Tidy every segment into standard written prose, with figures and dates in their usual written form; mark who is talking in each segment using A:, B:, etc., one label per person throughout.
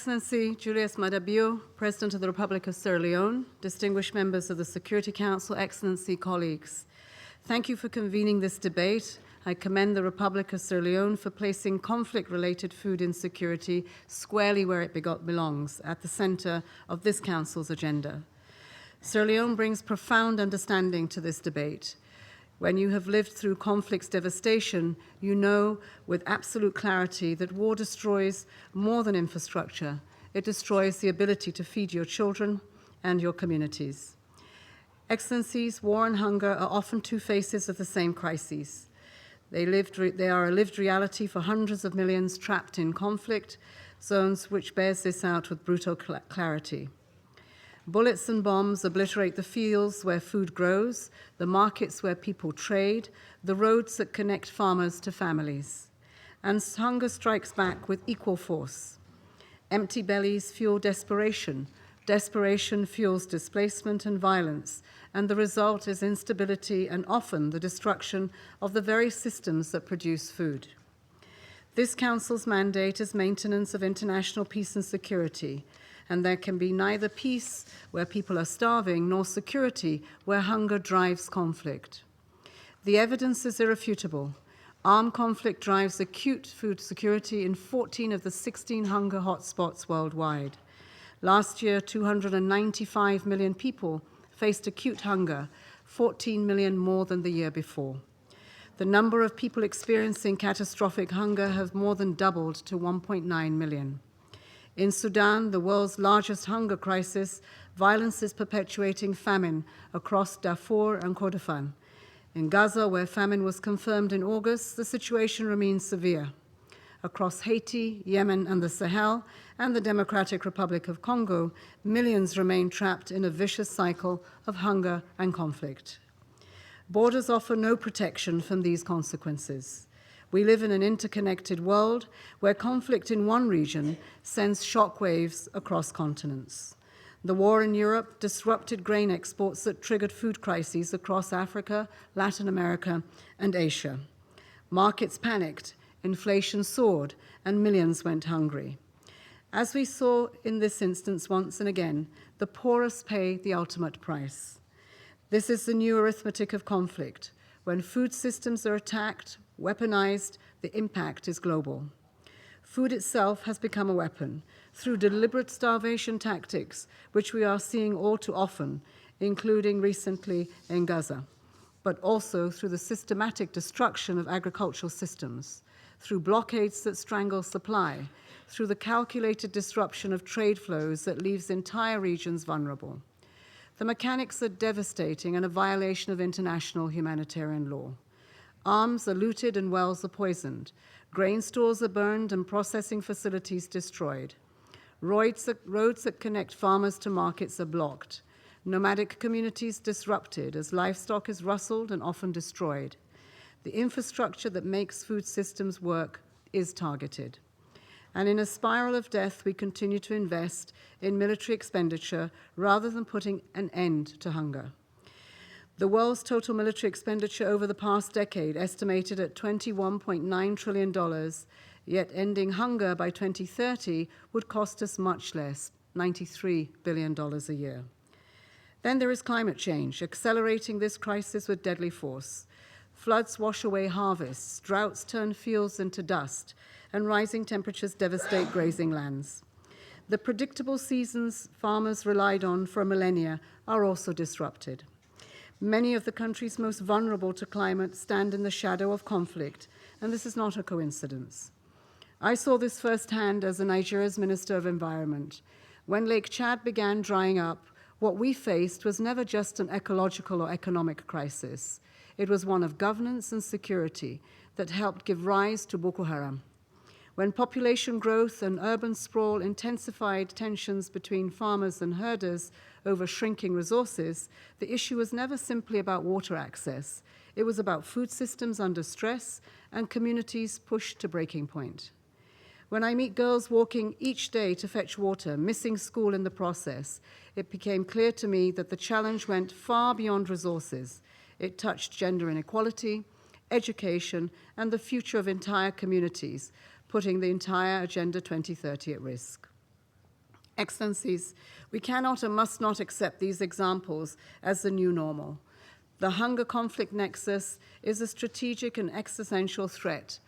A: Excellency Julius Maada Bio, President of the Republic of Sierra Leone, distinguished members of the Security Council, Excellency, colleagues, thank you for convening this debate. I commend the Republic of Sierra Leone for placing conflict-related food insecurity squarely where it belongs, at the center of this Council's agenda. Sierra Leone brings profound understanding to this debate. When you have lived through conflict's devastation, you know with absolute clarity that war destroys more than infrastructure. It destroys the ability to feed your children and your communities. Excellencies, war and hunger are often two faces of the same crises. They are a lived reality for hundreds of millions trapped in conflict zones, which bears this out with brutal clarity. Bullets and bombs obliterate the fields where food grows, the markets where people trade, the roads that connect farmers to families. And hunger strikes back with equal force. Empty bellies fuel desperation. Desperation fuels displacement and violence, and the result is instability and often the destruction of the very systems that produce food. This Council's mandate is maintenance of international peace and security, and there can be neither peace where people are starving nor security where hunger drives conflict. The evidence is irrefutable. Armed conflict drives acute food security in 14 of the 16 hunger hotspots worldwide. Last year, 295 million people faced acute hunger, 14 million more than the year before. The number of people experiencing catastrophic hunger has more than doubled to 1.9 million. In Sudan, the world's largest hunger crisis, violence is perpetuating famine across Darfur and Kordofan. In Gaza, where famine was confirmed in August, the situation remains severe. Across Haiti, Yemen, and the Sahel, and the Democratic Republic of Congo, millions remain trapped in a vicious cycle of hunger and conflict. Borders offer no protection from these consequences. We live in an interconnected world where conflict in one region sends shockwaves across continents. The war in Europe disrupted grain exports that triggered food crises across Africa, Latin America, and Asia. Markets panicked, inflation soared, and millions went hungry. As we saw in this instance once and again, the poorest pay the ultimate price. This is the new arithmetic of conflict. When food systems are attacked, weaponized, the impact is global. Food itself has become a weapon through deliberate starvation tactics, which we are seeing all too often, including recently in Gaza, but also through the systematic destruction of agricultural systems, through blockades that strangle supply, through the calculated disruption of trade flows that leaves entire regions vulnerable. The mechanics are devastating and a violation of international humanitarian law. Arms are looted and wells are poisoned. Grain stores are burned and processing facilities destroyed. Roads that connect farmers to markets are blocked. Nomadic communities disrupted as livestock is rustled and often destroyed. The infrastructure that makes food systems work is targeted. And in a spiral of death, we continue to invest in military expenditure rather than putting an end to hunger. The world's total military expenditure over the past decade, estimated at $21.9 trillion, yet ending hunger by 2030 would cost us much less, $93 billion a year. Then there is climate change, accelerating this crisis with deadly force. Floods wash away harvests, droughts turn fields into dust, and rising temperatures devastate grazing lands. The predictable seasons farmers relied on for millennia are also disrupted. Many of the countries most vulnerable to climate stand in the shadow of conflict, and this is not a coincidence. I saw this firsthand as Nigeria's Minister of Environment. When Lake Chad began drying up, what we faced was never just an ecological or economic crisis. It was one of governance and security that helped give rise to Boko Haram. When population growth and urban sprawl intensified tensions between farmers and herders over shrinking resources, the issue was never simply about water access. It was about food systems under stress and communities pushed to breaking point. When I meet girls walking each day to fetch water, missing school in the process, it became clear to me that the challenge went far beyond resources. It touched gender inequality, education, and the future of entire communities, putting the entire Agenda 2030 at risk. Excellencies, we cannot and must not accept these examples as the new normal. The hunger conflict nexus is a strategic and existential threat,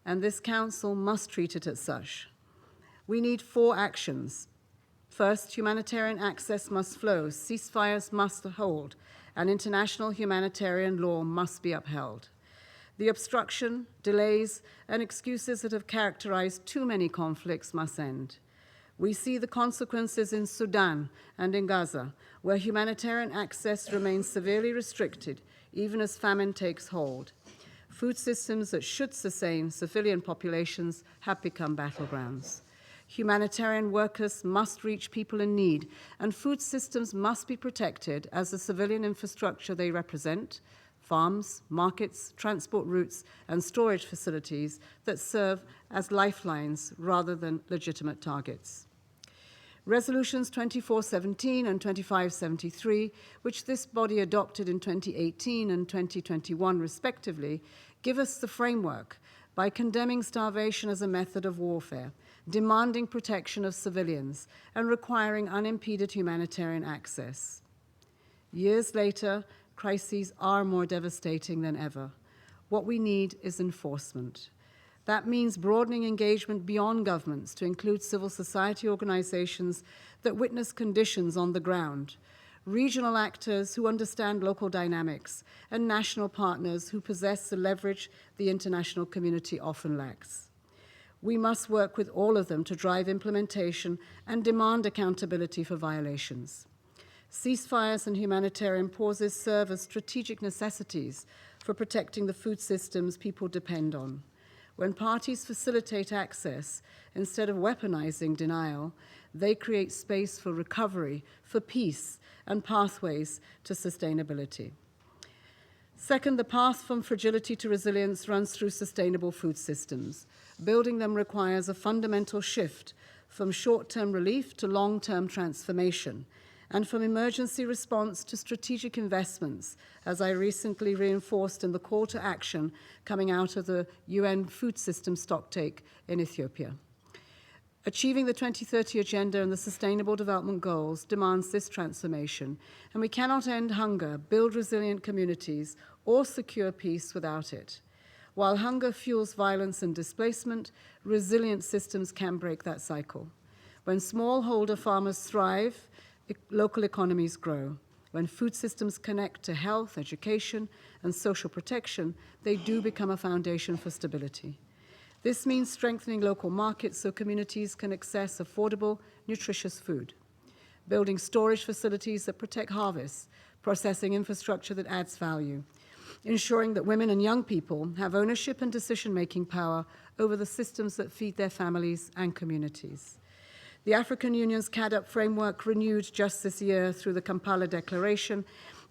A: and this Council must treat it as such. We need 4 actions. First, humanitarian access must flow, ceasefires must hold, and international humanitarian law must be upheld. The obstruction, delays, and excuses that have characterized too many conflicts must end. We see the consequences in Sudan and in Gaza, where humanitarian access remains severely restricted, even as famine takes hold. Food systems that should sustain civilian populations have become battlegrounds. Humanitarian workers must reach people in need, and food systems must be protected as the civilian infrastructure they represent, farms, markets, transport routes, and storage facilities that serve as lifelines rather than legitimate targets. Resolutions 2417 and 2573, which this body adopted in 2018 and 2021 respectively, give us the framework by condemning starvation as a method of warfare, demanding protection of civilians, and requiring unimpeded humanitarian access. Years later, crises are more devastating than ever. What we need is enforcement. That means broadening engagement beyond governments to include civil society organizations that witness conditions on the ground, regional actors who understand local dynamics, and national partners who possess the leverage the international community often lacks. We must work with all of them to drive implementation and demand accountability for violations. Ceasefires and humanitarian pauses serve as strategic necessities for protecting the food systems people depend on. When parties facilitate access instead of weaponizing denial, they create space for recovery, for peace, and pathways to sustainability. Second, the path from fragility to resilience runs through sustainable food systems. Building them requires a fundamental shift from short-term relief to long-term transformation, and from emergency response to strategic investments, as I recently reinforced in the call to action coming out of the UN food system stocktake in Ethiopia. Achieving the 2030 Agenda and the Sustainable Development Goals demands this transformation, and we cannot end hunger, build resilient communities, or secure peace without it. While hunger fuels violence and displacement, resilient systems can break that cycle. When smallholder farmers thrive, local economies grow. When food systems connect to health, education, and social protection, they do become a foundation for stability. This means strengthening local markets so communities can access affordable, nutritious food, building storage facilities that protect harvests, processing infrastructure that adds value, ensuring that women and young people have ownership and decision-making power over the systems that feed their families and communities. The African Union's CAADP framework, renewed just this year through the Kampala Declaration,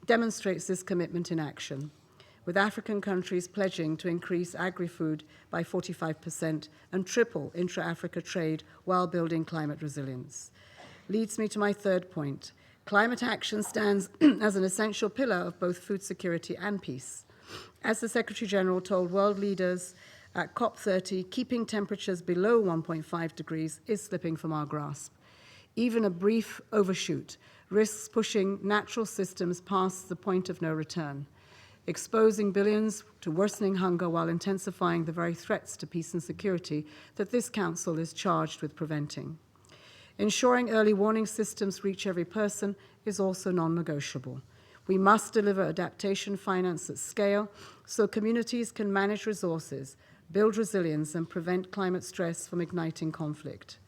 A: demonstrates this commitment in action, with African countries pledging to increase agri-food by 45% and triple intra-Africa trade while building climate resilience. Leads me to my third point. Climate action stands as an essential pillar of both food security and peace. As the Secretary General told world leaders at COP30, keeping temperatures below 1.5 degrees is slipping from our grasp. Even a brief overshoot risks pushing natural systems past the point of no return, exposing billions to worsening hunger while intensifying the very threats to peace and security that this Council is charged with preventing. Ensuring early warning systems reach every person is also non-negotiable. We must deliver adaptation finance at scale so communities can manage resources, build resilience, and prevent climate stress from igniting conflict.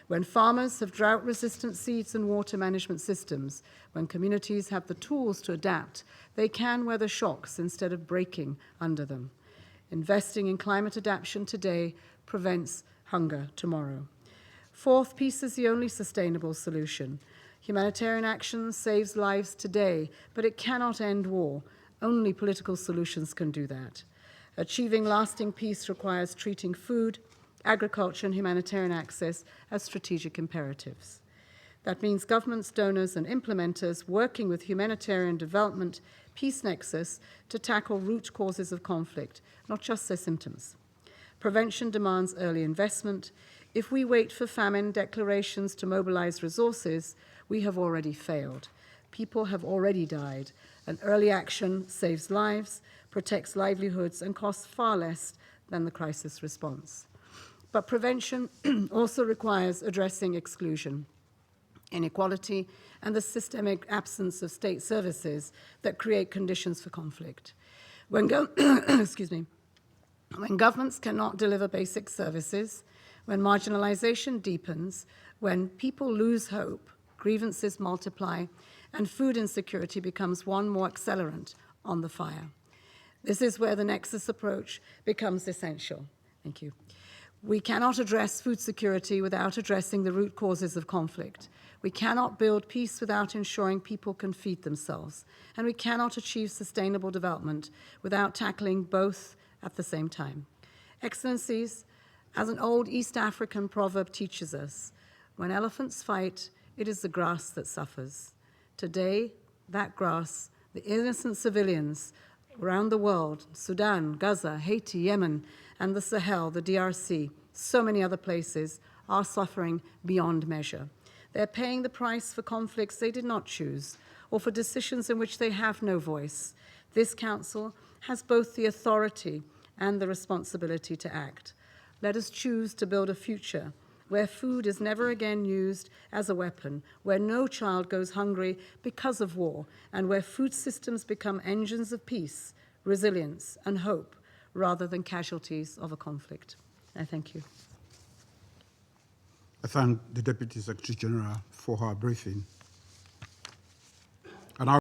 A: When farmers have drought-resistant seeds and water management systems, when communities have the tools to adapt, they can weather shocks instead of breaking under them. Investing in climate adaptation today prevents hunger tomorrow. Fourth, peace is the only sustainable solution. Humanitarian action saves lives today, but it cannot end war. Only political solutions can do that. Achieving lasting peace requires treating food, agriculture, and humanitarian access as strategic imperatives. That means governments, donors, and implementers working with humanitarian development peace nexus to tackle root causes of conflict, not just their symptoms. Prevention demands early investment. If we wait for famine declarations to mobilize resources, we have already failed. People have already died, and early action saves lives, protects livelihoods, and costs far less than the crisis response. But prevention also requires addressing exclusion, inequality, and the systemic absence of state services that create conditions for conflict. When when governments cannot deliver basic services, when marginalization deepens, when people lose hope, grievances multiply, and food insecurity becomes one more accelerant on the fire. This is where the nexus approach becomes essential. Thank you. We cannot address food security without addressing the root causes of conflict. We cannot build peace without ensuring people can feed themselves. And we cannot achieve sustainable development without tackling both at the same time. Excellencies, as an old East African proverb teaches us, when elephants fight, it is the grass that suffers. Today, that grass, the innocent civilians around the world, Sudan, Gaza, Haiti, Yemen, and the Sahel, the DRC, so many other places, are suffering beyond measure. They're paying the price for conflicts they did not choose, or for decisions in which they have no voice. This Council has both the authority and the responsibility to act. Let us choose to build a future where food is never again used as a weapon, where no child goes hungry because of war, and where food systems become engines of peace, resilience, and hope, rather than casualties of a conflict. I thank you.
B: I thank the Deputy Secretary General for her briefing.